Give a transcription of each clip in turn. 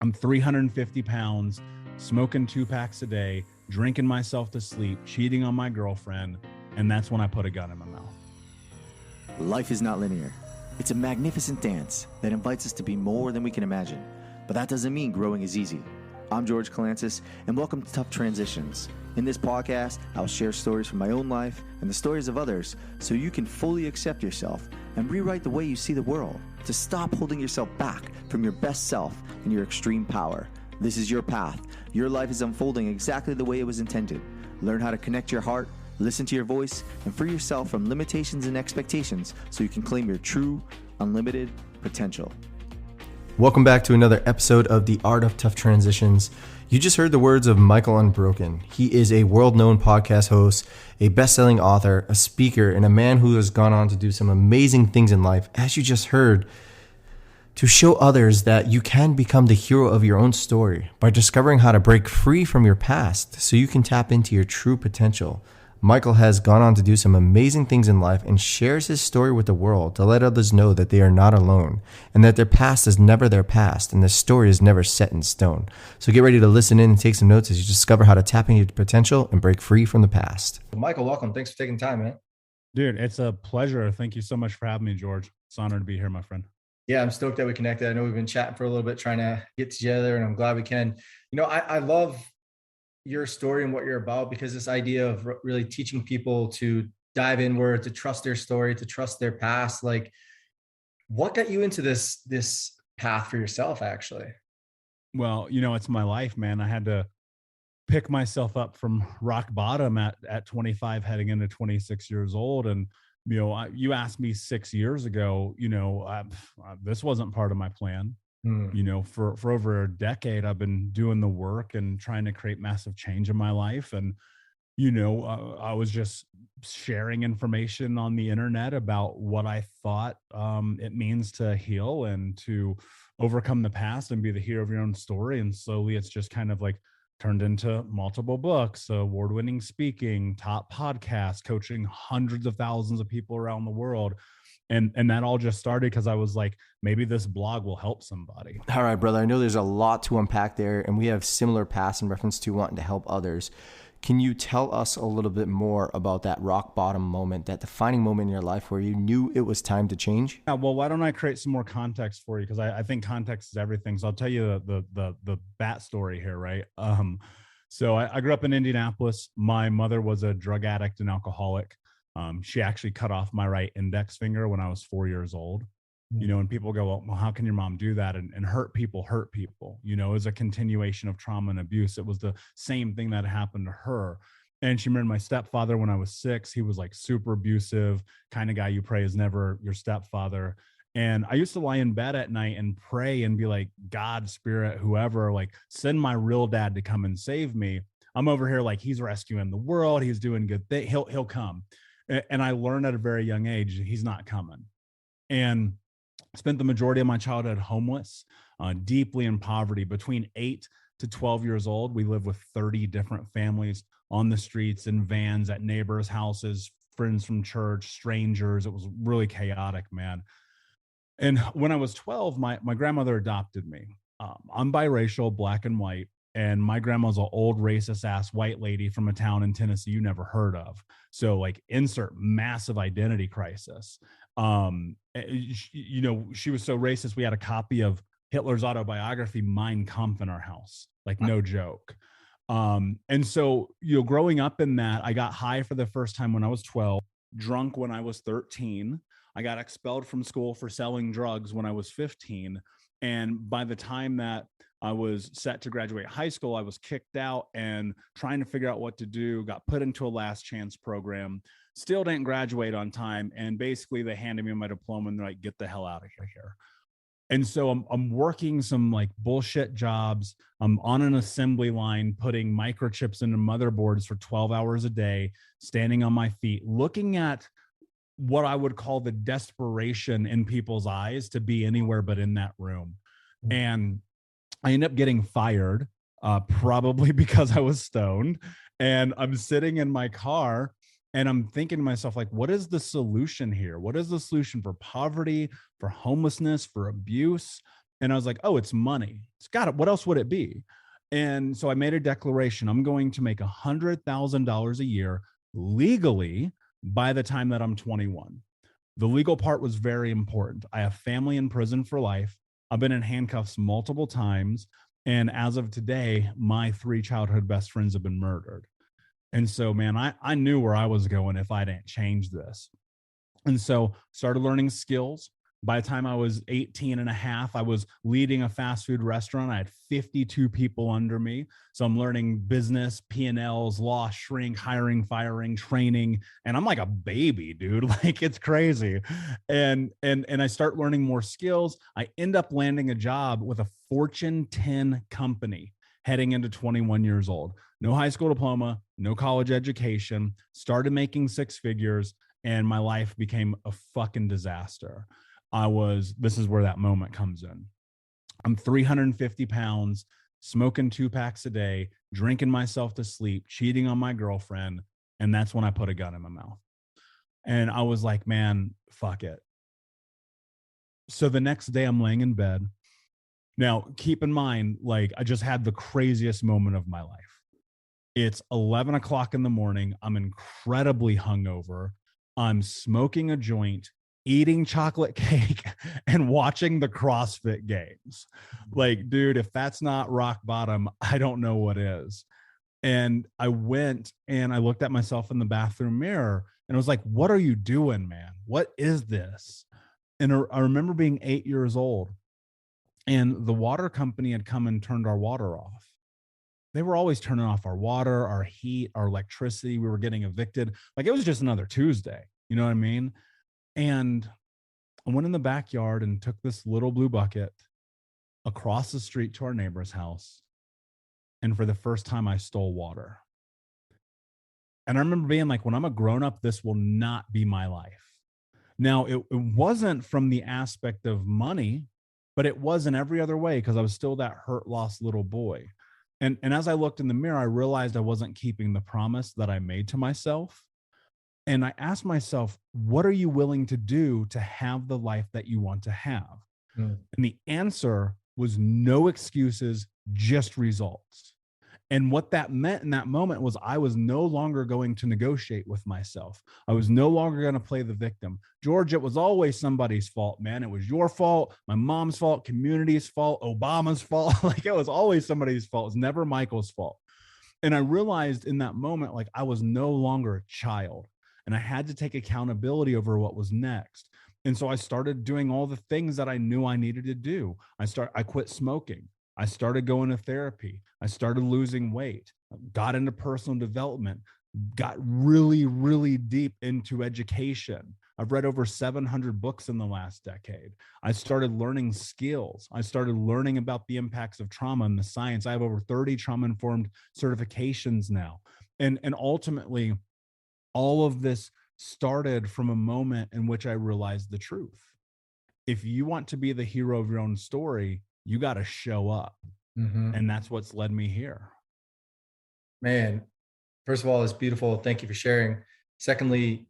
I'm 350 pounds, smoking 2 packs a day, drinking myself to sleep, cheating on my girlfriend. And that's when I put a gun in my mouth. Life is not linear. It's a magnificent dance that invites us to be more than we can imagine. But that doesn't mean growing is easy. I'm George Kalantzis, and welcome to Tough Transitions. In this podcast, I'll share stories from my own life and the stories of others so you can fully accept yourself and rewrite the way you see the world, to stop holding yourself back from your best self and your extreme power. This is your path. Your life is unfolding exactly the way it was intended. Learn how to connect your heart, listen to your voice, and free yourself from limitations and expectations so you can claim your true, unlimited potential. Welcome back to another episode of The Art of Tough Transitions. You just heard the words of Michael Unbroken. He is a world-known podcast host, a best-selling author, a speaker, and a man who has gone on to do some amazing things in life, as you just heard, to show others that you can become the hero of your own story by discovering how to break free from your past so you can tap into your true potential. Michael has gone on to do some amazing things in life and shares his story with the world to let others know that they are not alone and that their past is never their past and their story is never set in stone. So get ready to listen in and take some notes as you discover how to tap into your potential and break free from the past. Michael, welcome. Thanks for taking time, man. Dude, it's a pleasure. Thank you so much for having me, George. It's an honor to be here, my friend. Yeah, I'm stoked that we connected. I know we've been chatting for a little bit, trying to get together, and I'm glad we can. You know, I love your story and what you're about, because this idea of really teaching people to dive inward, to trust their story, to trust their past. Like, what got you into this path for yourself, actually? Well, it's my life, man. I had to pick myself up from rock bottom at 25, heading into 26 years old. And, you asked me 6 years ago, this wasn't part of my plan. For over a decade, I've been doing the work and trying to create massive change in my life. And, I was just sharing information on the internet about what I thought it means to heal and to overcome the past and be the hero of your own story. And slowly it's just kind of like turned into multiple books, award-winning speaking, top podcasts, coaching hundreds of thousands of people around the world. And that all just started because I was like, maybe this blog will help somebody. All right, brother. I know there's a lot to unpack there, and we have similar paths in reference to wanting to help others. Can you tell us a little bit more about that rock bottom moment, that defining moment in your life where you knew it was time to change? Yeah, well, why don't I create some more context for you? Because I think context is everything. So I'll tell you the bat story here, right? So I grew up in Indianapolis. My mother was a drug addict and alcoholic. She actually cut off my right index finger when I was 4 years old. And people go, well, how can your mom do that? And hurt people. It was a continuation of trauma and abuse. It was the same thing that happened to her. And she married my stepfather when I was 6. He was like super abusive, kind of guy you pray is never your stepfather. And I used to lie in bed at night and pray and be like, God, spirit, whoever, like, send my real dad to come and save me. I'm over here like, he's rescuing the world. He's doing good things. He'll come. And I learned at a very young age, he's not coming. And spent the majority of my childhood homeless, deeply in poverty. Between 8 to 12 years old, we lived with 30 different families on the streets, in vans, at neighbors' houses, friends from church, strangers. It was really chaotic, man. And when I was 12, my grandmother adopted me. I'm biracial, black and white. And my grandma's an old racist ass white lady from a town in Tennessee you never heard of. So like, insert massive identity crisis. She was so racist. We had a copy of Hitler's autobiography, Mein Kampf, in our house. Like, no joke. And so, growing up in that, I got high for the first time when I was 12, drunk when I was 13. I got expelled from school for selling drugs when I was 15. And by the time that I was set to graduate high school, I was kicked out and trying to figure out what to do, got put into a last chance program, still didn't graduate on time. And basically they handed me my diploma and they're like, get the hell out of here. And so I'm working some like bullshit jobs. I'm on an assembly line, putting microchips into motherboards for 12 hours a day, standing on my feet, looking at what I would call the desperation in people's eyes to be anywhere but in that room. And I ended up getting fired, probably because I was stoned. And I'm sitting in my car and I'm thinking to myself, like, what is the solution here? What is the solution for poverty, for homelessness, for abuse? And I was like, oh, it's money. It's got it. What else would it be? And so I made a declaration. I'm going to make $100,000 a year legally by the time that I'm 21. The legal part was very important. I have family in prison for life. I've been in handcuffs multiple times. And as of today, my 3 childhood best friends have been murdered. And so, man, I knew where I was going if I didn't change this. And so started learning skills. By the time I was 18 and a half, I was leading a fast food restaurant. I had 52 people under me. So I'm learning business, P&Ls, loss, shrink, hiring, firing, training. And I'm like a baby, dude. Like, it's crazy. And I start learning more skills. I end up landing a job with a Fortune 10 company heading into 21 years old. No high school diploma, no college education, started making 6 figures, and my life became a fucking disaster. This is where that moment comes in. I'm 350 pounds, smoking 2 packs a day, drinking myself to sleep, cheating on my girlfriend. And that's when I put a gun in my mouth. And I was like, man, fuck it. So the next day I'm laying in bed. Now, keep in mind, like, I just had the craziest moment of my life. It's 11 o'clock in the morning. I'm incredibly hungover. I'm smoking a joint, eating chocolate cake, and watching the CrossFit games. Like, dude, if that's not rock bottom, I don't know what is. And I went and I looked at myself in the bathroom mirror and I was like, what are you doing, man? What is this? And I remember being 8 years old, and the water company had come and turned our water off. They were always turning off our water, our heat, our electricity. We were getting evicted. Like, it was just another Tuesday. You know what I mean? And I went in the backyard and took this little blue bucket across the street to our neighbor's house. And for the first time, I stole water. And I remember being like, when I'm a grown up, this will not be my life. Now, it wasn't from the aspect of money, but it was in every other way, because I was still that hurt, lost little boy. And as I looked in the mirror, I realized I wasn't keeping the promise that I made to myself. And I asked myself, what are you willing to do to have the life that you want to have? And the answer was no excuses, just results. And what that meant in that moment was I was no longer going to negotiate with myself. I was no longer going to play the victim. George, it was always somebody's fault, man. It was your fault, my mom's fault, community's fault, Obama's fault. Like, it was always somebody's fault. It was never Michael's fault. And I realized in that moment, like, I was no longer a child, and I had to take accountability over what was next. And so I started doing all the things that I knew I needed to do. I quit smoking. I started going to therapy. I started losing weight, got into personal development, got really, really deep into education. I've read over 700 books in the last decade. I started learning skills. I started learning about the impacts of trauma and the science. I have over 30 trauma-informed certifications now. And ultimately, all of this started from a moment in which I realized the truth. If you want to be the hero of your own story, you got to show up. And that's what's led me here. Man, first of all, it's beautiful. Thank you for sharing. Secondly,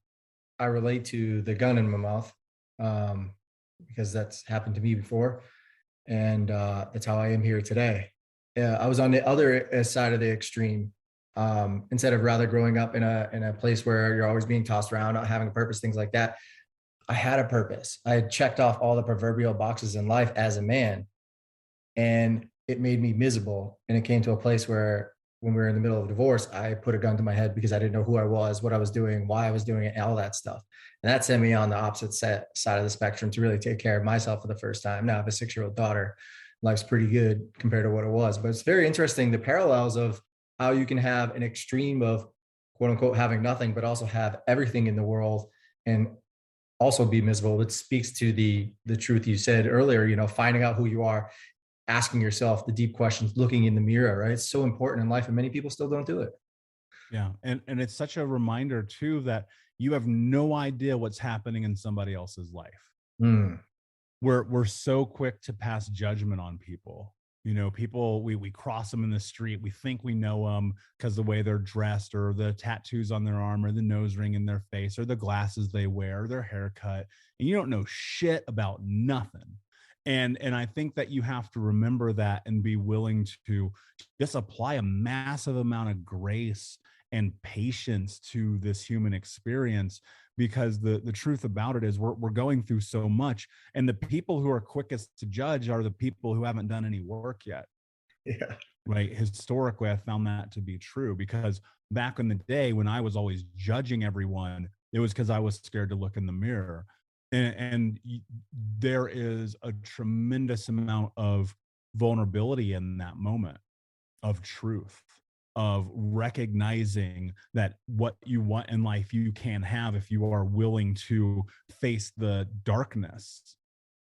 I relate to the gun in my mouth, because that's happened to me before. And that's how I am here today. I was on the other side of the extreme. Instead of rather growing up in a place where you're always being tossed around, not having a purpose, things like that. I had a purpose. I had checked off all the proverbial boxes in life as a man, and it made me miserable. And it came to a place where, when we were in the middle of a divorce, I put a gun to my head because I didn't know who I was, what I was doing, why I was doing it, and all that stuff. And that sent me on the opposite side of the spectrum to really take care of myself for the first time. Now I have a 6-year-old daughter. Life's pretty good compared to what it was. But it's very interesting, the parallels of how you can have an extreme of, quote unquote, having nothing, but also have everything in the world and also be miserable. It speaks to the truth you said earlier, finding out who you are, asking yourself the deep questions, looking in the mirror, right? It's so important in life, and many people still don't do it. Yeah. And it's such a reminder too, that you have no idea what's happening in somebody else's life. We're so quick to pass judgment on people. People, we cross them in the street. We think we know them because the way they're dressed, or the tattoos on their arm, or the nose ring in their face, or the glasses they wear, or their haircut. And you don't know shit about nothing. And I think that you have to remember that and be willing to just apply a massive amount of grace and patience to this human experience, because the truth about it is we're going through so much, and the people who are quickest to judge are the people who haven't done any work yet. Yeah. Right. Historically, I found that to be true, because back in the day when I was always judging everyone, it was because I was scared to look in the mirror. And there is a tremendous amount of vulnerability in that moment of truth, of recognizing that what you want in life you can have if you are willing to face the darkness.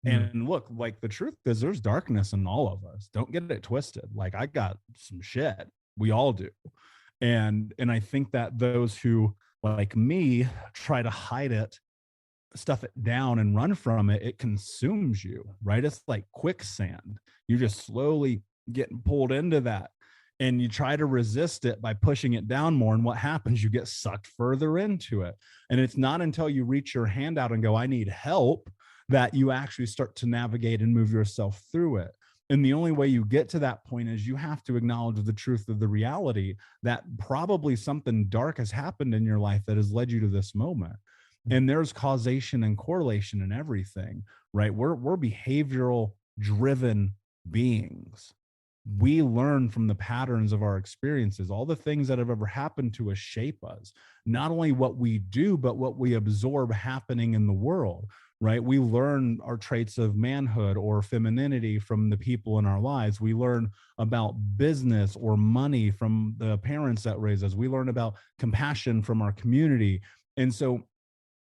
And look, like, the truth is there's darkness in all of us. Don't get it twisted. Like, I got some shit. We all do. And I think that those who, like me, try to hide it, stuff it down and run from it, it consumes you, right? It's like quicksand. You just slowly getting pulled into that. And you try to resist it by pushing it down more. And what happens? You get sucked further into it. And it's not until you reach your hand out and go, I need help, that you actually start to navigate and move yourself through it. And the only way you get to that point is you have to acknowledge the truth of the reality that probably something dark has happened in your life that has led you to this moment. And there's causation and correlation in everything, right? We're behavioral driven beings. We learn from the patterns of our experiences. All the things that have ever happened to us shape us, not only what we do, but what we absorb happening in the world, right? We learn our traits of manhood or femininity from the people in our lives. We learn about business or money from the parents that raise us. We learn about compassion from our community. And so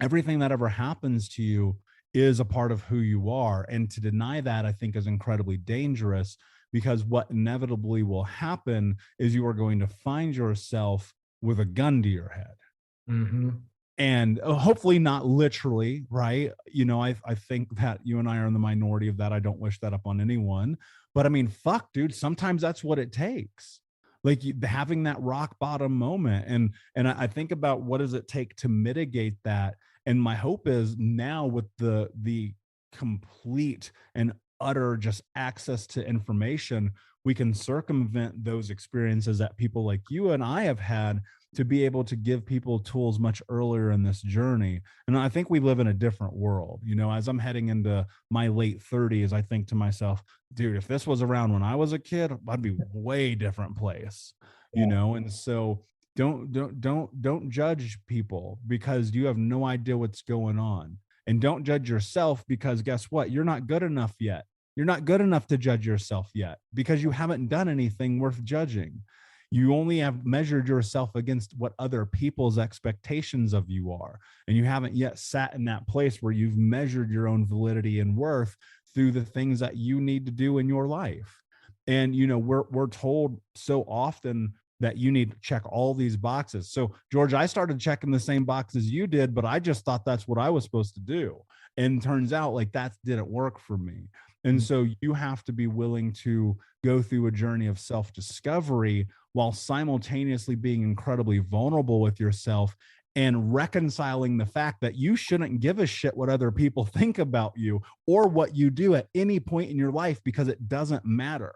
everything that ever happens to you is a part of who you are. And to deny that, I think, is incredibly dangerous, because what inevitably will happen is you are going to find yourself with a gun to your head. Mm-hmm. And hopefully not literally, right? You know, I think that you and I are in the minority of that. I don't wish that upon anyone. But I mean, fuck, dude, sometimes that's what it takes. Like, having that rock bottom moment. And I think about, what does it take to mitigate that? And my hope is now, with the complete and utter just access to information, we can circumvent those experiences that people like you and I have had, to be able to give people tools much earlier in this journey. And I think we live in a different world. You know, as I'm heading into my late 30s, I think to myself, dude, if this was around when I was a kid, I'd be way different place, you know? And so don't judge people, because you have no idea what's going on. And don't judge yourself, because guess what? You're not good enough yet. You're not good enough to judge yourself yet, because you haven't done anything worth judging. You only have measured yourself against what other people's expectations of you are. And you haven't yet sat in that place where you've measured your own validity and worth through the things that you need to do in your life. And, you know, we're told so often that you need to check all these boxes. So, George, I started checking the same boxes you did, but I just thought that's what I was supposed to do. And turns out, like, that didn't work for me. And so you have to be willing to go through a journey of self-discovery while simultaneously being incredibly vulnerable with yourself, and reconciling the fact that you shouldn't give a shit what other people think about you or what you do at any point in your life, because it doesn't matter.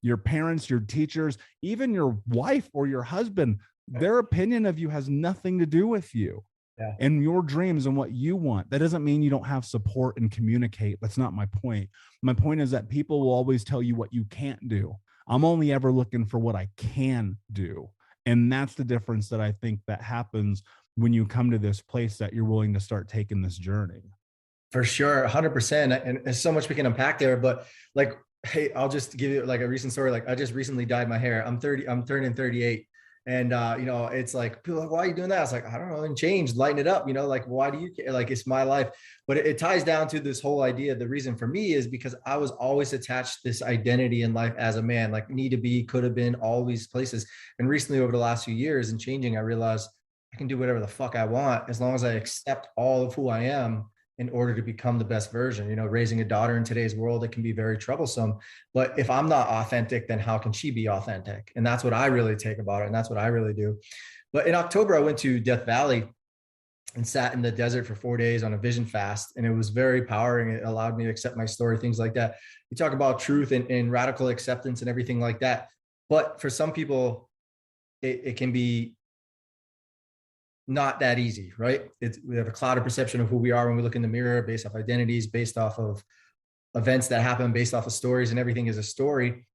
Your parents, your teachers, even your wife or your husband, their opinion of you has nothing to do with you. Yeah. And your dreams and what you want. That doesn't mean you don't have support and communicate. That's not my point. My point is that people will always tell you what you can't do. I'm only ever looking for what I can do. And that's the difference that I think that happens when you come to this place that you're willing to start taking this journey. For sure. 100%. And there's so much we can unpack there, but like, hey, I'll just give you like a recent story. Like, I just recently dyed my hair. I'm turning 38. And, you know, it's like, people are like, why are you doing that? I was like, I don't know, and change, lighten it up, you know, like, why do you care? Like, it's my life. But it ties down to this whole idea. The reason for me is because I was always attached to this identity in life as a man, like need to be, could have been, all these places. And recently, over the last few years and changing, I realized I can do whatever the fuck I want, as long as I accept all of who I am in order to become the best version. You know, raising a daughter in today's world, it can be very troublesome. But if I'm not authentic, then how can she be authentic? And that's what I really take about it. And that's what I really do. But in October, I went to Death Valley and sat in the desert for 4 days on a vision fast. And it was very empowering. It allowed me to accept my story, things like that. You talk about truth and radical acceptance and everything like that. But for some people, it can be not that easy, right? We have a clouded perception of who we are when we look in the mirror, based off identities, based off of events that happen, based off of stories, and everything is a story.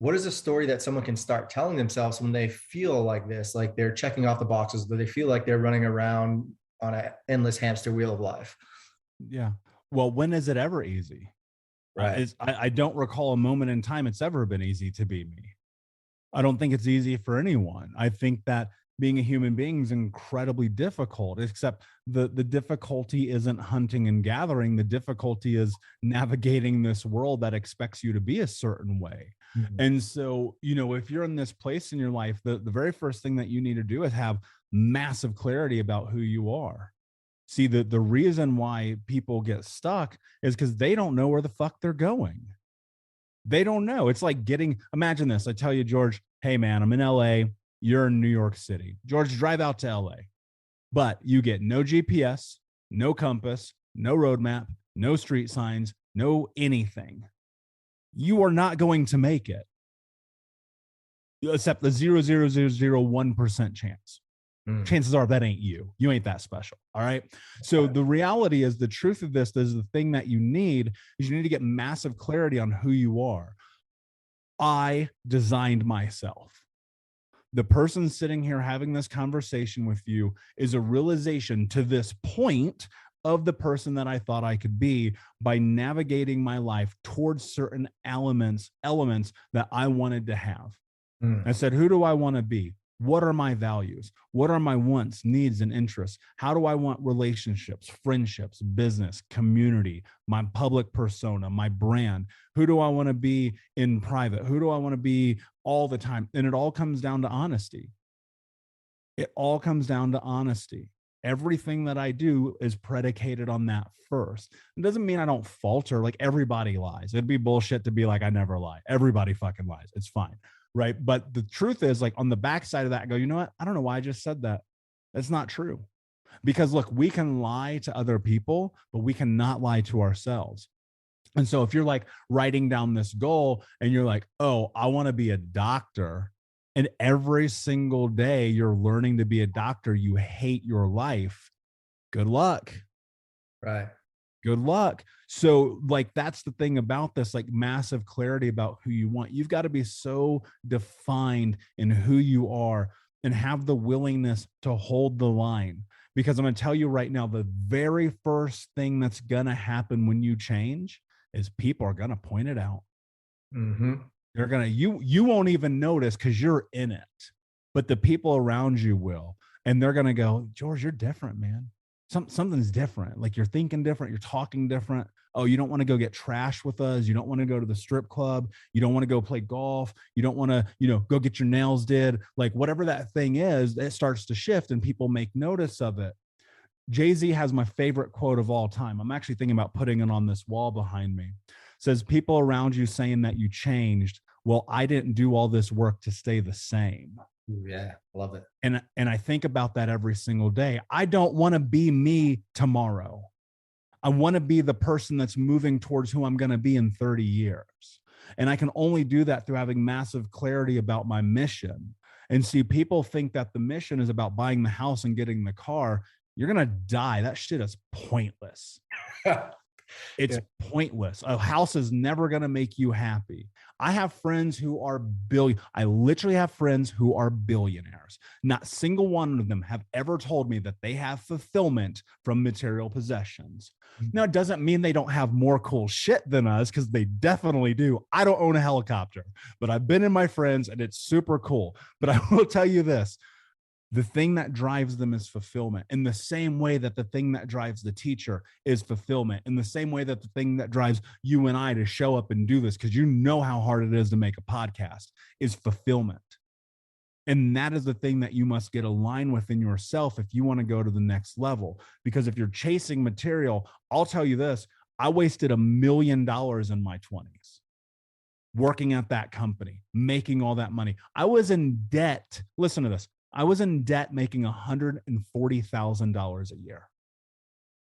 What is a story that someone can start telling themselves when they feel like this, like they're checking off the boxes, that they feel like they're running around on an endless hamster wheel of life? Yeah. Well, when is it ever easy? Right. I don't recall a moment in time it's ever been easy to be me. I don't think it's easy for anyone. I think that being a human being is incredibly difficult, except the difficulty isn't hunting and gathering. The difficulty is navigating this world that expects you to be a certain way. Mhm. And so, if you're in this place in your life, the very first thing that you need to do is have massive clarity about who you are. See, the reason why people get stuck is because they don't know where the fuck they're going. They don't know. It's like imagine this. I tell you, George, hey man, I'm in LA. You're in New York City. George, drive out to LA. But you get no GPS, no compass, no roadmap, no street signs, no anything. You are not going to make it, except the 0.0001% chance. Chances are that ain't you. You ain't that special. All right. So the reality is, the truth of this is, the thing that you need is you need to get massive clarity on who you are. I designed myself. The person sitting here having this conversation with you is a realization to this point of the person that I thought I could be by navigating my life towards certain elements that I wanted to have. I said, who do I want to be? What are my values? What are my wants, needs, and interests? How do I want relationships, friendships, business, community, my public persona, my brand? Who do I want to be in private? Who do I want to be all the time? And it all comes down to honesty. It all comes down to honesty. Everything that I do is predicated on that first. It doesn't mean I don't falter. Like, everybody lies. It'd be bullshit to be like, I never lie. Everybody fucking lies. It's fine. Right. But the truth is, like, on the backside of that, I go, you know what? I don't know why I just said that. That's not true. Because look, we can lie to other people, but we cannot lie to ourselves. And so if you're like writing down this goal and you're like, oh, I want to be a doctor, and every single day you're learning to be a doctor, you hate your life. Good luck. Right. Good luck. So like, that's the thing about this, like, massive clarity about who you want. You've got to be so defined in who you are and have the willingness to hold the line. Because I'm going to tell you right now, the very first thing that's going to happen when you change is people are going to point it out. They're going to, you won't even notice because you're in it, but the people around you will. And they're going to go, George, you're different, man. Something's different. Like, you're thinking different. You're talking different. Oh, you don't want to go get trashed with us. You don't want to go to the strip club. You don't want to go play golf. You don't want to, go get your nails did. Like, whatever that thing is, it starts to shift and people make notice of it. Jay-Z has my favorite quote of all time. I'm actually thinking about putting it on this wall behind me. It says, people around you saying that you changed. Well, I didn't do all this work to stay the same. Yeah, love it. And I think about that every single day. I don't want to be me tomorrow. I want to be the person that's moving towards who I'm going to be in 30 years. And I can only do that through having massive clarity about my mission. And see, people think that the mission is about buying the house and getting the car. You're going to die. That shit is pointless. It's pointless. A house is never going to make you happy. I have friends who are I literally have friends who are billionaires. Not a single one of them have ever told me that they have fulfillment from material possessions. Now, it doesn't mean they don't have more cool shit than us, because they definitely do. I don't own a helicopter, but I've been in my friends and it's super cool. But I will tell you this. The thing that drives them is fulfillment, in the same way that the thing that drives the teacher is fulfillment, in the same way that the thing that drives you and I to show up and do this, because you know how hard it is to make a podcast, is fulfillment. And that is the thing that you must get aligned with in yourself if you want to go to the next level. Because if you're chasing material, I'll tell you this, I wasted $1 million in my 20s. Working at that company, making all that money. I was in debt. Listen to this. I was in debt making $140,000 a year.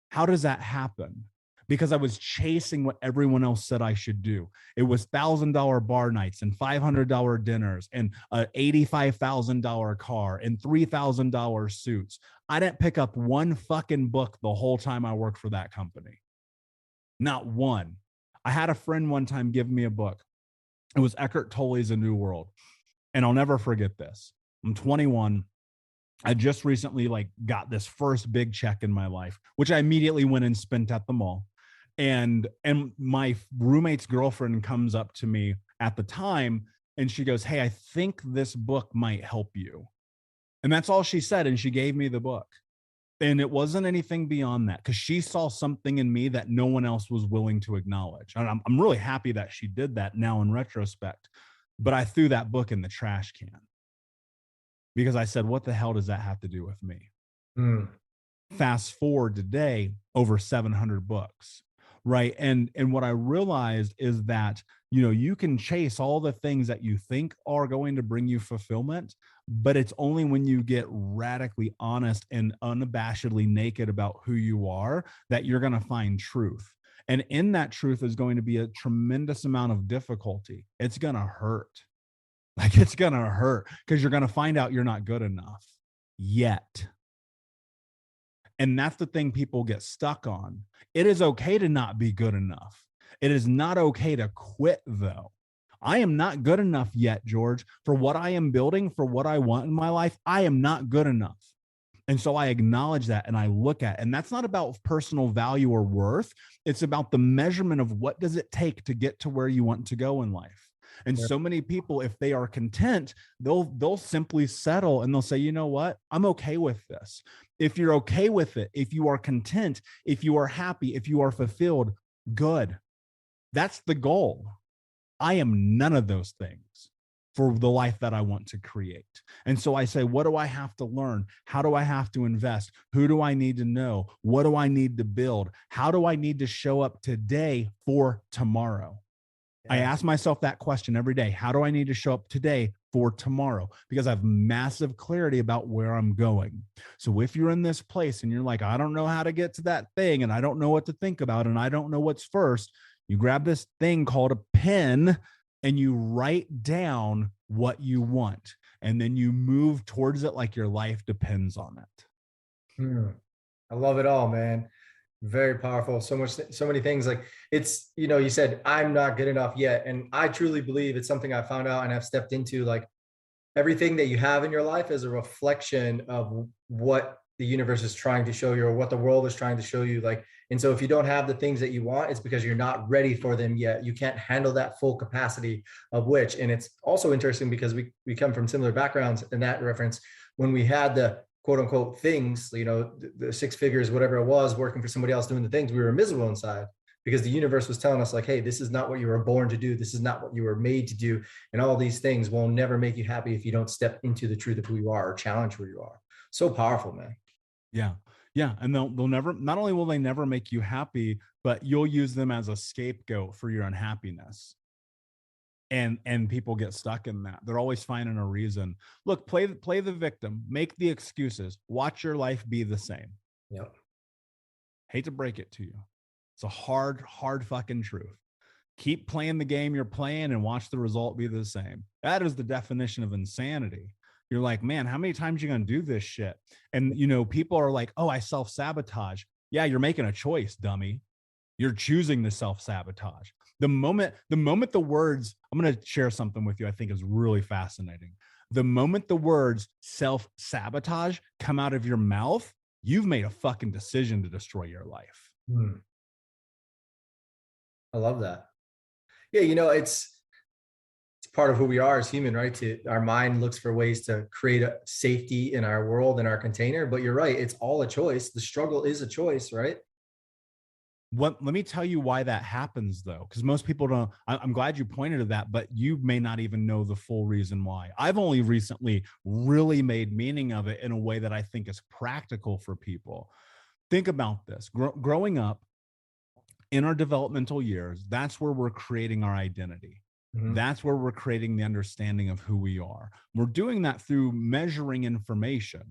How does that happen? Because I was chasing what everyone else said I should do. It was $1,000 bar nights and $500 dinners and an $85,000 car and $3,000 suits. I didn't pick up one fucking book the whole time I worked for that company. Not one. I had a friend one time give me a book. It was Eckhart Tolle's A New World. And I'll never forget this. I'm 21. I just recently got this first big check in my life, which I immediately went and spent at the mall. And my roommate's girlfriend comes up to me at the time and she goes, "Hey, I think this book might help you." And that's all she said. And she gave me the book. And it wasn't anything beyond that, because she saw something in me that no one else was willing to acknowledge. And I'm really happy that she did that now in retrospect. But I threw that book in the trash can because I said, what the hell does that have to do with me? Fast forward today, over 700 books. Right. And what I realized is that, you can chase all the things that you think are going to bring you fulfillment, but it's only when you get radically honest and unabashedly naked about who you are that you're going to find truth. And in that truth is going to be a tremendous amount of difficulty. It's going to hurt. It's going to hurt because you're going to find out you're not good enough yet. And that's the thing people get stuck on. It is okay to not be good enough. It is not okay to quit, though. I am not good enough yet, George, for what I am building, for what I want in my life. I am not good enough. And so I acknowledge that and I look at it. And that's not about personal value or worth. It's about the measurement of what does it take to get to where you want to go in life. And so many people, if they are content, they'll simply settle and they'll say, you know what? I'm okay with this. If you're okay with it, if you are content, if you are happy, if you are fulfilled, good. That's the goal. I am none of those things for the life that I want to create. And so I say, what do I have to learn? How do I have to invest? Who do I need to know? What do I need to build? How do I need to show up today for tomorrow? I ask myself that question every day. How do I need to show up today for tomorrow? Because I have massive clarity about where I'm going. So if you're in this place and you're like, I don't know how to get to that thing and I don't know what to think about and I don't know what's first, you grab this thing called a pen and you write down what you want. And then you move towards it like your life depends on it. I love it all, man. Very powerful. So many things. It's, you said, I'm not good enough yet. And I truly believe it's something I found out and I've stepped into. Everything that you have in your life is a reflection of what the universe is trying to show you or what the world is trying to show you. And so if you don't have the things that you want, it's because you're not ready for them yet. You can't handle that full capacity of which. And it's also interesting because we come from similar backgrounds in that reference. When we had the quote unquote things, the six figures, whatever it was, working for somebody else doing the things, we were miserable inside because the universe was telling us hey, this is not what you were born to do. This is not what you were made to do. And all these things will never make you happy if you don't step into the truth of who you are or challenge who you are. So powerful, man. Yeah. Yeah. And they'll never, not only will they never make you happy, but you'll use them as a scapegoat for your unhappiness. And people get stuck in that. They're always finding a reason. Look, play the victim, make the excuses, watch your life be the same. Yep. Hate to break it to you. It's a hard fucking truth. Keep playing the game you're playing and watch the result be the same. That is the definition of insanity. You're like, man, how many times are you going to do this shit? And, people are like, oh, I self-sabotage. Yeah, you're making a choice, dummy. You're choosing to self-sabotage. The moment the words, I'm going to share something with you I think is really fascinating. The moment the words self-sabotage come out of your mouth, you've made a fucking decision to destroy your life. I love that. Yeah, it's part of who we are as human, right? Our mind looks for ways to create a safety in our world, in our container. But you're right. It's all a choice. The struggle is a choice, right? Let me tell you why that happens, though, because most people don't. I'm glad you pointed to that, but you may not even know the full reason why. I've only recently really made meaning of it in a way that I think is practical for people. Think about this. Growing up in our developmental years, that's where we're creating our identity. That's where we're creating the understanding of who we are. We're doing that through measuring information,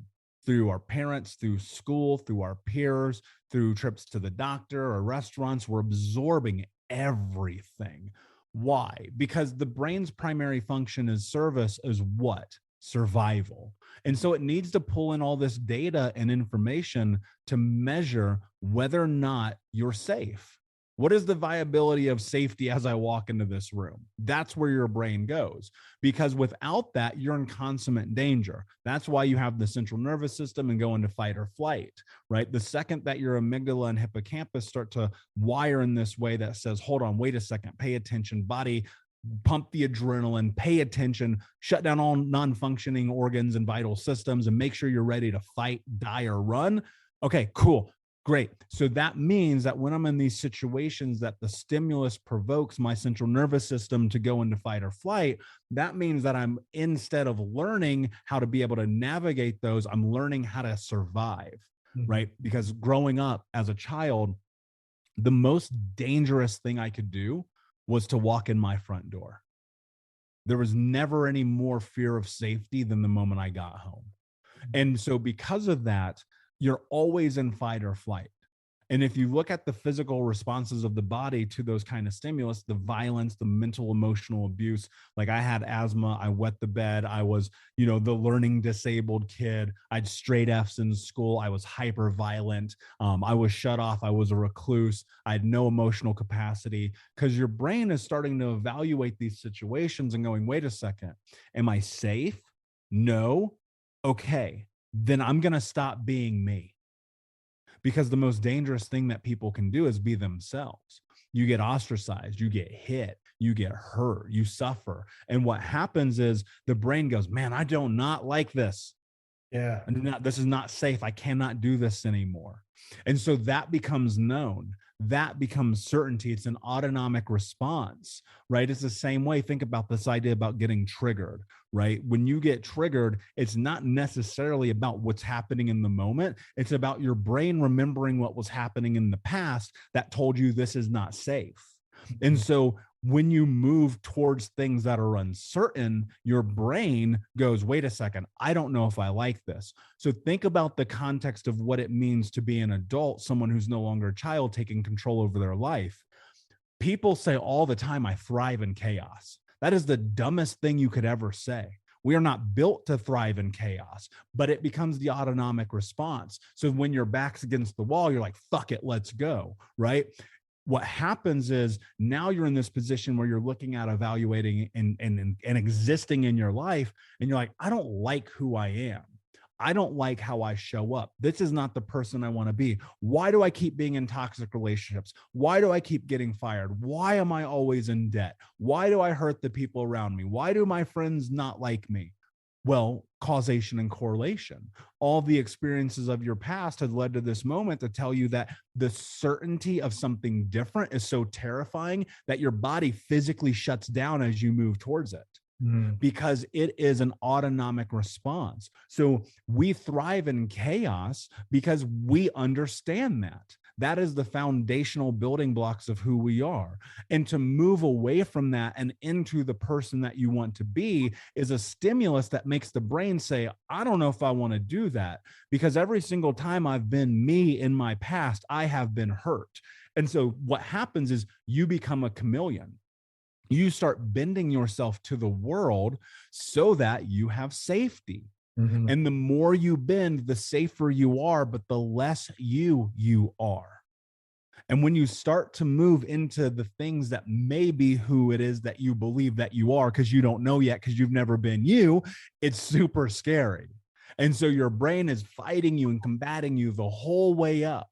through our parents, through school, through our peers, through trips to the doctor or restaurants. We're absorbing everything. Why? Because the brain's primary function is service is what? Survival. And so it needs to pull in all this data and information to measure whether or not you're safe. What is the viability of safety as I walk into this room? That's where your brain goes, because without that, you're in consummate danger. That's why you have the central nervous system and go into fight or flight, right? The second that your amygdala and hippocampus start to wire in this way that says, hold on, wait a second, pay attention, body, pump the adrenaline, pay attention, shut down all non-functioning organs and vital systems, and make sure you're ready to fight, die, or run. Okay, cool. Great. So that means that when I'm in these situations that the stimulus provokes my central nervous system to go into fight or flight, that means that I'm, instead of learning how to be able to navigate those, I'm learning how to survive, right? Because growing up as a child, the most dangerous thing I could do was to walk in my front door. There was never any more fear of safety than the moment I got home. And so because of that, you're always in fight or flight. And if you look at the physical responses of the body to those kind of stimulus, the violence, the mental, emotional abuse, like I had asthma, I wet the bed, I was, the learning disabled kid, I had straight F's in school, I was hyper violent, I was shut off, I was a recluse, I had no emotional capacity, because your brain is starting to evaluate these situations and going, wait a second, am I safe? No. Okay, then I'm going to stop being me. Because the most dangerous thing that people can do is be themselves. You get ostracized, you get hit, you get hurt, you suffer. And what happens is the brain goes, man, I do not like this. Yeah. This is not safe. I cannot do this anymore. And so that becomes known. That becomes certainty. It's an autonomic response, right? It's the same way. Think about this idea about getting triggered, right? When you get triggered, it's not necessarily about what's happening in the moment. It's about your brain remembering what was happening in the past that told you this is not safe. And so when you move towards things that are uncertain, your brain goes, wait a second, I don't know if I like this. So think about the context of what it means to be an adult, someone who's no longer a child, taking control over their life. People say all the time, I thrive in chaos. That is the dumbest thing you could ever say. We are not built to thrive in chaos, but it becomes the autonomic response. So when your back's against the wall, you're like, fuck it, let's go, right? What happens is now you're in this position where you're looking at evaluating and existing in your life. And you're like, I don't like who I am. I don't like how I show up. This is not the person I want to be. Why do I keep being in toxic relationships? Why do I keep getting fired? Why am I always in debt? Why do I hurt the people around me? Why do my friends not like me? Well, causation and correlation. All the experiences of your past had led to this moment to tell you that the certainty of something different is so terrifying that your body physically shuts down as you move towards it. Because it is an autonomic response. So we thrive in chaos because we understand that. That is the foundational building blocks of who we are. And to move away from that and into the person that you want to be is a stimulus that makes the brain say, I don't know if I want to do that, because every single time I've been me in my past, I have been hurt. And so what happens is you become a chameleon. You start bending yourself to the world so that you have safety. And the more you bend, the safer you are, but the less you are. And when you start to move into the things that may be who it is that you believe that you are, because you don't know yet, because you've never been you, it's super scary. And so your brain is fighting you and combating you the whole way up.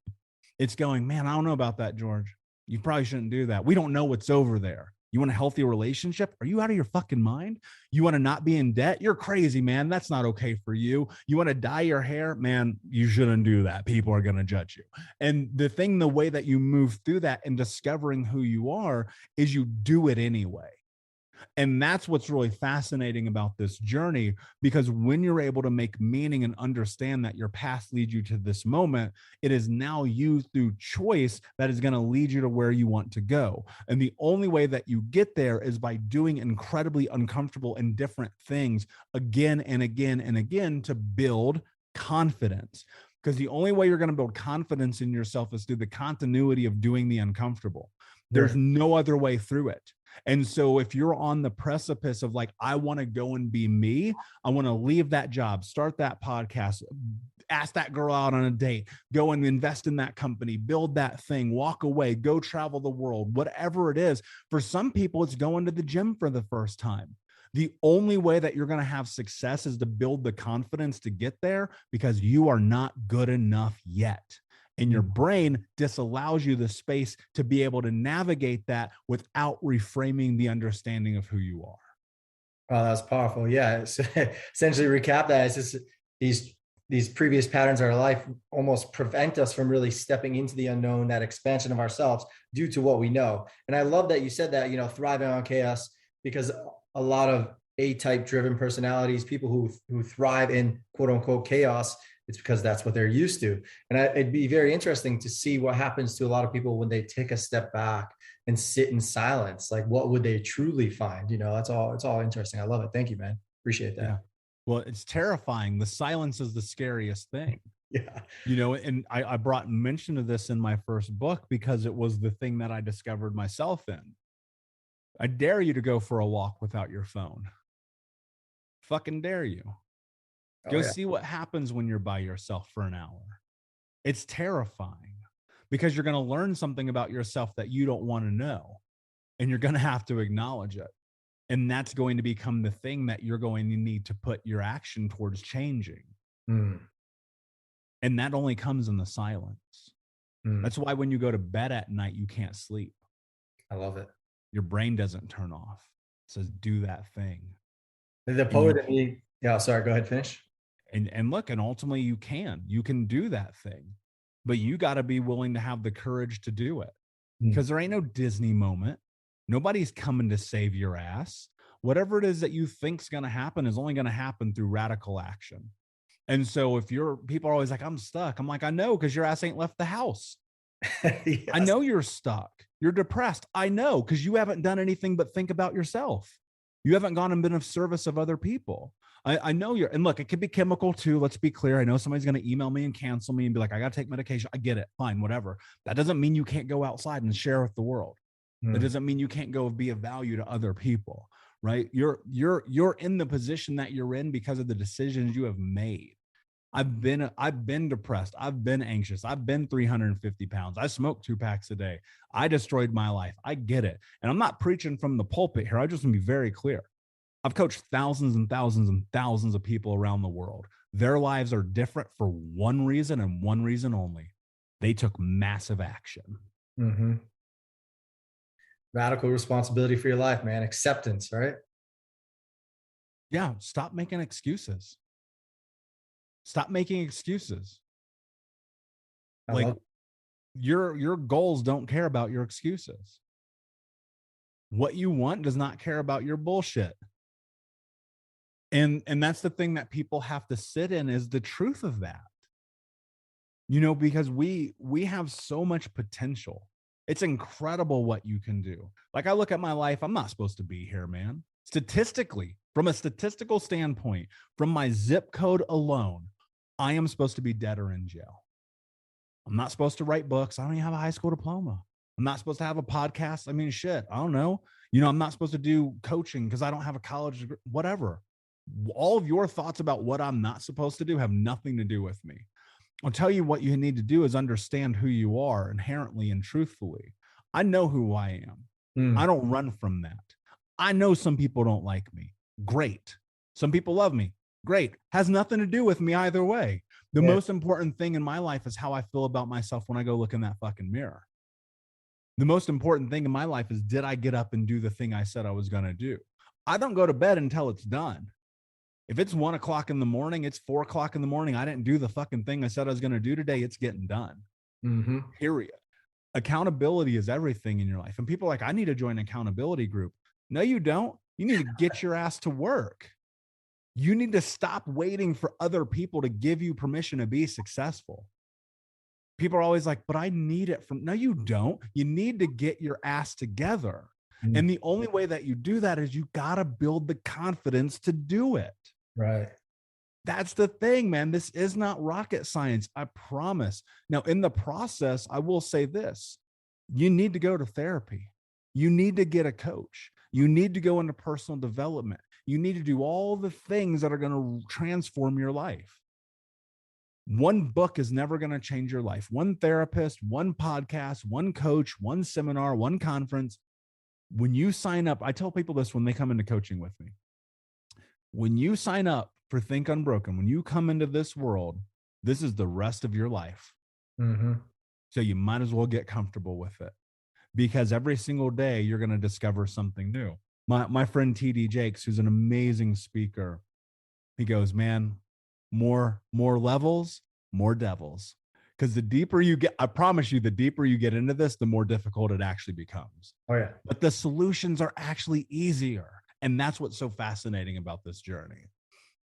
It's going, man, I don't know about that, George. You probably shouldn't do that. We don't know what's over there. You want a healthy relationship? Are you out of your fucking mind? You want to not be in debt? You're crazy, man. That's not okay for you. You want to dye your hair? Man, you shouldn't do that. People are going to judge you. And the way that you move through that and discovering who you are is you do it anyway. And that's what's really fascinating about this journey, because when you're able to make meaning and understand that your past leads you to this moment, it is now you through choice that is going to lead you to where you want to go. And the only way that you get there is by doing incredibly uncomfortable and different things again and again and again to build confidence. Because the only way you're going to build confidence in yourself is through the continuity of doing the uncomfortable. There's no other way through it. And so if you're on the precipice of like, I want to go and be me, I want to leave that job, start that podcast, ask that girl out on a date, go and invest in that company, build that thing, walk away, go travel the world, whatever it is. For some people, it's going to the gym for the first time. The only way that you're going to have success is to build the confidence to get there, because you are not good enough yet. And your brain disallows you the space to be able to navigate that without reframing the understanding of who you are. Oh, that's powerful. Yeah. So essentially recap that. It's just these previous patterns in our life almost prevent us from really stepping into the unknown, that expansion of ourselves due to what we know. And I love that you said that, thriving on chaos, because a lot of A-type driven personalities, people who thrive in quote unquote chaos, it's because that's what they're used to. And it'd be very interesting to see what happens to a lot of people when they take a step back and sit in silence. Like, what would they truly find? It's all interesting. I love it. Thank you, man. Appreciate that. Yeah. Well, it's terrifying. The silence is the scariest thing. Yeah. And I brought mention of this in my first book because it was the thing that I discovered myself in. I dare you to go for a walk without your phone. Fucking dare you. Go see what happens when you're by yourself for an hour. It's terrifying because you're going to learn something about yourself that you don't want to know, and you're going to have to acknowledge it. And that's going to become the thing that you're going to need to put your action towards changing. And that only comes in the silence. That's why when you go to bed at night, you can't sleep. I love it. Your brain doesn't turn off. It says, do that thing. The poet in me. Yeah. Sorry. Go ahead. Finish. And look, and ultimately you can do that thing, but you got to be willing to have the courage to do it, because there ain't no Disney moment. Nobody's coming to save your ass. Whatever it is that you think's going to happen is only going to happen through radical action. And so if people are always like, I'm stuck. I'm like, I know, because your ass ain't left the house. Yes. I know you're stuck. You're depressed. I know, because you haven't done anything but think about yourself. You haven't gone and been of service of other people. I know and look, it could be chemical too. Let's be clear. I know somebody's going to email me and cancel me and be like, I got to take medication. I get it. Fine, whatever. That doesn't mean you can't go outside and share with the world. That doesn't mean you can't go be of value to other people, right? You're in the position that you're in because of the decisions you have made. I've been depressed. I've been anxious. I've been 350 pounds. I smoked 2 packs a day. I destroyed my life. I get it. And I'm not preaching from the pulpit here. I just want to be very clear. I've coached thousands and thousands and thousands of people around the world. Their lives are different for one reason and one reason only. They took massive action. Radical responsibility for your life, man. Acceptance, right? Yeah. Stop making excuses. Stop making excuses. Like your goals don't care about your excuses. What you want does not care about your bullshit. And that's the thing that people have to sit in, is the truth of that. Because we have so much potential. It's incredible what you can do. Like, I look at my life, I'm not supposed to be here, man. Statistically, from a statistical standpoint, from my zip code alone, I am supposed to be dead or in jail. I'm not supposed to write books. I don't even have a high school diploma. I'm not supposed to have a podcast. I mean, shit, I don't know. I'm not supposed to do coaching because I don't have a college degree, whatever. All of your thoughts about what I'm not supposed to do have nothing to do with me. I'll tell you what you need to do is understand who you are inherently and truthfully. I know who I am. I don't run from that. I know some people don't like me. Great. Some people love me. Great. Has nothing to do with me either way. The most important thing in my life is how I feel about myself when I go look in that fucking mirror. The most important thing in my life is, did I get up and do the thing I said I was going to do? I don't go to bed until it's done. If it's 1 o'clock in the morning, it's 4 o'clock in the morning, I didn't do the fucking thing I said I was going to do today, it's getting done. Period. Accountability is everything in your life. And people are like, I need to join an accountability group. No, you don't. You need to get your ass to work. You need to stop waiting for other people to give you permission to be successful. People are always like, but I need it from, no, you don't. You need to get your ass together. Mm-hmm. And the only way that you do that is you got to build the confidence to do it. Right. That's the thing, man. This is not rocket science. I promise. Now, in the process, I will say this. You need to go to therapy. You need to get a coach. You need to go into personal development. You need to do all the things that are going to transform your life. One book is never going to change your life. One therapist, one podcast, one coach, one seminar, one conference. When you sign up, I tell people this when they come into coaching with me. When you sign up for Think Unbroken, when you come into this world, this is the rest of your life. Mm-hmm. So you might as well get comfortable with it, because every single day you're going to discover something new. My friend TD Jakes, who's an amazing speaker, he goes, man, more levels, more devils. Because the deeper you get, I promise you, the deeper you get into this, the more difficult it actually becomes. Oh yeah. But the solutions are actually easier. And that's what's so fascinating about this journey.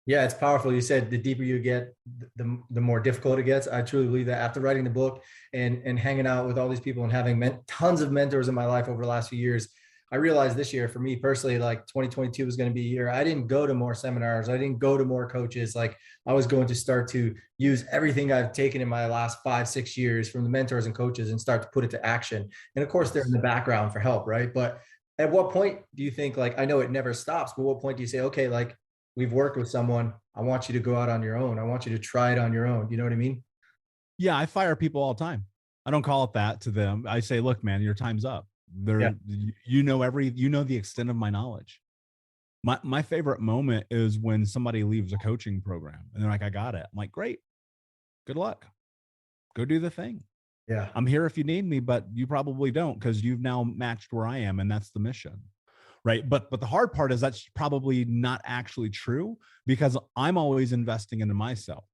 Yeah, it's powerful. You said the deeper you get, the more difficult it gets. I truly believe that. After writing the book and hanging out with all these people and having tons of mentors in my life over the last few years, I realized this year for me personally, like 2022 was going to be a year. I didn't go to more seminars. I didn't go to more coaches. Like I was going to start to use everything I've taken in my last 5-6 years from the mentors and coaches and start to put it to action. And of course, they're in the background for help, right? But at what point do you think, like, I know it never stops, but what point do you say, okay, like we've worked with someone, I want you to go out on your own. I want you to try it on your own. You know what I mean? Yeah, I fire people all the time. I don't call it that to them. I say, look, man, your time's up. You know the extent of my knowledge. My favorite moment is when somebody leaves a coaching program and they're like, I got it. I'm like, great, good luck. Go do the thing. Yeah. I'm here if you need me, but you probably don't, because you've now matched where I am, and that's the mission. Right. But the hard part is that's probably not actually true, because I'm always investing into myself.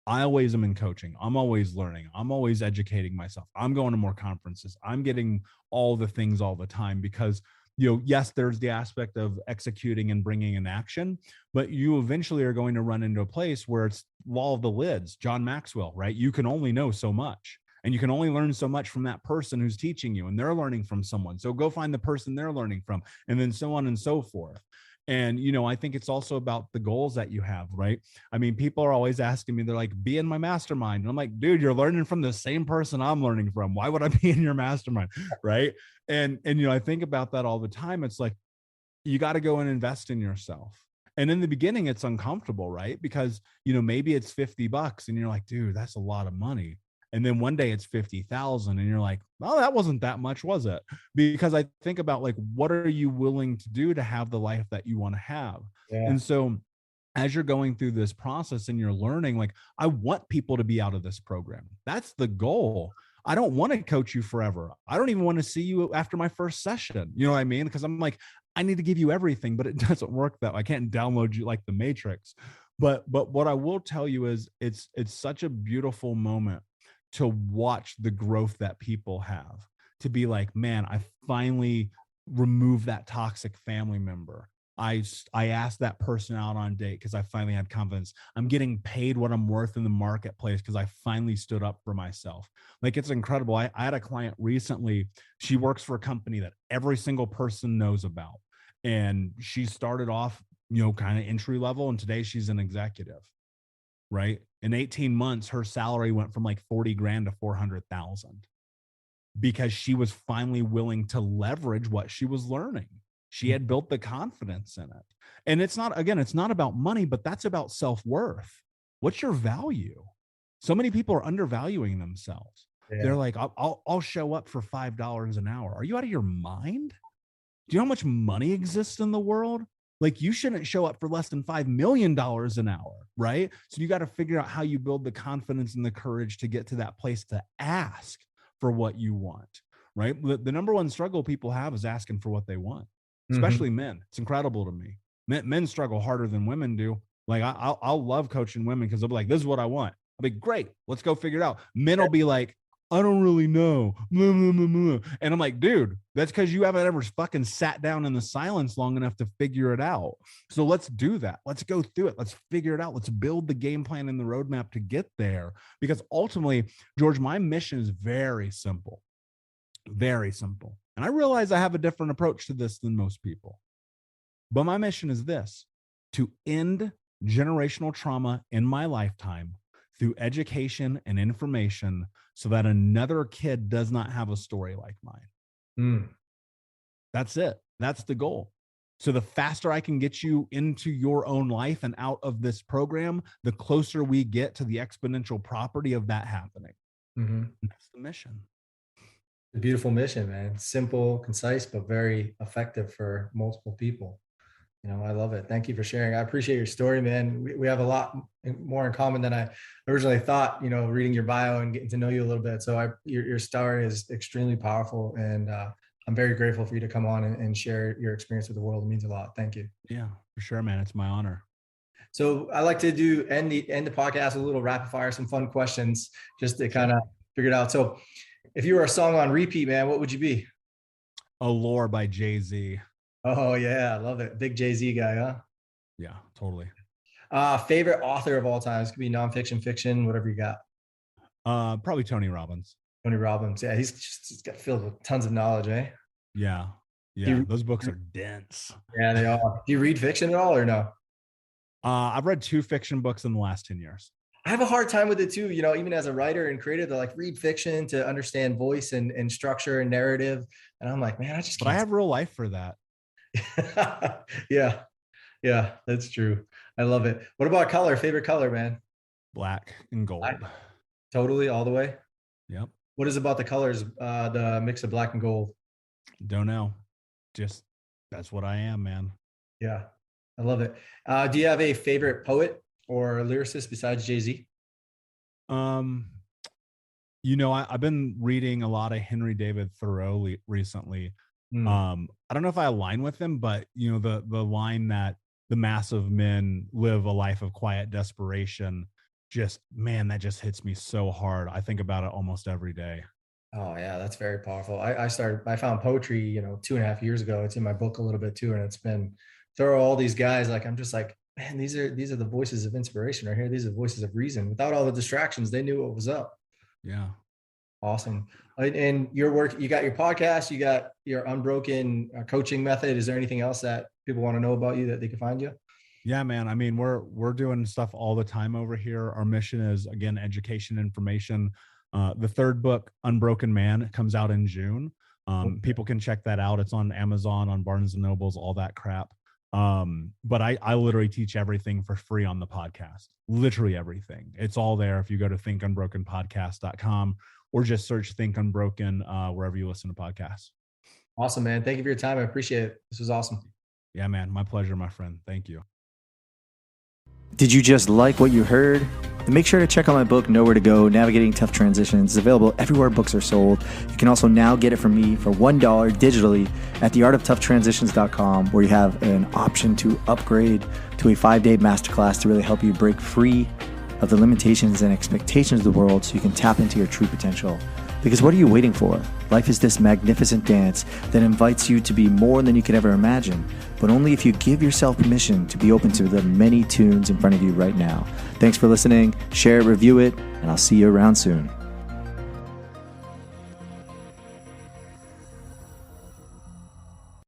I always am in coaching. I'm always learning. I'm always educating myself. I'm going to more conferences. I'm getting all the things all the time, because, yes, there's the aspect of executing and bringing in action, but you eventually are going to run into a place where it's law of the lids, John Maxwell, right? You can only know so much, and you can only learn so much from that person who's teaching you, and they're learning from someone. So go find the person they're learning from, and then so on and so forth. And, I think it's also about the goals that you have, right? I mean, people are always asking me, they're like, be in my mastermind. And I'm like, dude, you're learning from the same person I'm learning from. Why would I be in your mastermind? Right. And I think about that all the time. It's like, you got to go and invest in yourself. And in the beginning, it's uncomfortable, right? Because, maybe it's $50 and you're like, dude, that's a lot of money. And then one day it's 50,000 and you're like, oh, that wasn't that much, was it? Because I think about, like, what are you willing to do to have the life that you want to have? Yeah. And so as you're going through this process and you're learning, like, I want people to be out of this program. That's the goal. I don't want to coach you forever. I don't even want to see you after my first session. You know what I mean? Because I'm like, I need to give you everything, but it doesn't work that way. I can't download you like the Matrix. But what I will tell you is it's such a beautiful moment to watch the growth that people have, to be like, man, I finally removed that toxic family member. I asked that person out on a date because I finally had confidence. I'm getting paid what I'm worth in the marketplace because I finally stood up for myself. Like, it's incredible. I had a client recently. She works for a company that every single person knows about. And she started off, kind of entry level. And today she's an executive. Right. In 18 months, her salary went from like 40 grand to 400,000 because she was finally willing to leverage what she was learning. She had built the confidence in it. And it's not about money, but that's about self-worth. What's your value? So many people are undervaluing themselves. Yeah. They're like, I'll show up for $5 an hour. Are you out of your mind? Do you know how much money exists in the world? Like, you shouldn't show up for less than $5 million an hour, right? So you got to figure out how you build the confidence and the courage to get to that place to ask for what you want, right? The number one struggle people have is asking for what they want, especially men. It's incredible to me. Men struggle harder than women do. Like, I'll love coaching women because they'll be like, this is what I want. I'll be, great, let's go figure it out. Men will be like, I don't really know. And I'm like, dude, that's because you haven't ever fucking sat down in the silence long enough to figure it out. So let's do that. Let's go through it. Let's figure it out. Let's build the game plan and the roadmap to get there. Because ultimately, George, my mission is very simple. Very simple. And I realize I have a different approach to this than most people. But my mission is this: to end generational trauma in my lifetime through education and information so that another kid does not have a story like mine. That's it. That's the goal. So the faster I can get you into your own life and out of this program, the closer we get to the exponential property of that happening. That's the mission. A beautiful mission, man. Simple, concise, but very effective for multiple people. I love it. Thank you for sharing. I appreciate your story, man. We have a lot more in common than I originally thought, reading your bio and getting to know you a little bit. So your story is extremely powerful, and I'm very grateful for you to come on and share your experience with the world. It means a lot. Thank you. Yeah, for sure, man. It's my honor. So I like to end the podcast with a little rapid fire, some fun questions just to kind of figure it out. So if you were a song on repeat, man, what would you be? Allure by Jay-Z. Oh yeah, I love it. Big Jay-Z guy, huh? Yeah, totally. Favorite author of all time? This could be nonfiction, fiction, whatever you got. Probably Tony Robbins. Tony Robbins. Yeah, he's got filled with tons of knowledge, eh? Yeah. Those books are dense. Yeah, they are. Do you read fiction at all or no? I've read 2 fiction books in the last 10 years. I have a hard time with it too. Even as a writer and creator, to read fiction to understand voice and structure and narrative. And I'm like, man, I just can't. But I have real life for that. Yeah, that's true. I love it. What about color? Favorite color, man? Black and gold. Black. Totally, all the way. Yep. What is about the colors, the mix of black and gold? Don't know. Just that's what I am, man. Yeah, I love it. Do you have a favorite poet or lyricist besides Jay-Z? I've been reading a lot of Henry David Thoreau recently. I don't know if I align with him, but the line that the mass of men live a life of quiet desperation, that just hits me so hard. I think about it almost every day. Oh yeah, that's very powerful. I found poetry, 2.5 years ago. It's in my book a little bit too. And it's been through all these guys. I'm just like, man, these are the voices of inspiration right here. These are voices of reason. Without all the distractions, they knew what was up. Yeah. Awesome. And your work, you got your podcast, you got your Unbroken coaching method. Is there anything else that people want to know about you that they can find you? Yeah, man. I mean, we're doing stuff all the time over here. Our mission is, again, education, information. The 3rd book, Unbroken Man, comes out in June. People can check that out. It's on Amazon, on Barnes and Nobles, all that crap. But I literally teach everything for free on the podcast. Literally everything. It's all there. If you go to thinkunbrokenpodcast.com or just search Think Unbroken wherever you listen to podcasts. Awesome, man. Thank you for your time. I appreciate it. This was awesome. Yeah, man. My pleasure, my friend. Thank you. Did you just like what you heard? Then make sure to check out my book, Nowhere to Go, Navigating Tough Transitions. It's available everywhere books are sold. You can also now get it from me for $1 digitally at theartoftouchtransitions.com, where you have an option to upgrade to a 5-day masterclass to really help you break free of the limitations and expectations of the world so you can tap into your true potential. Because what are you waiting for? Life is this magnificent dance that invites you to be more than you could ever imagine, but only if you give yourself permission to be open to the many tunes in front of you right now. Thanks for listening. Share it, review it, and I'll see you around soon.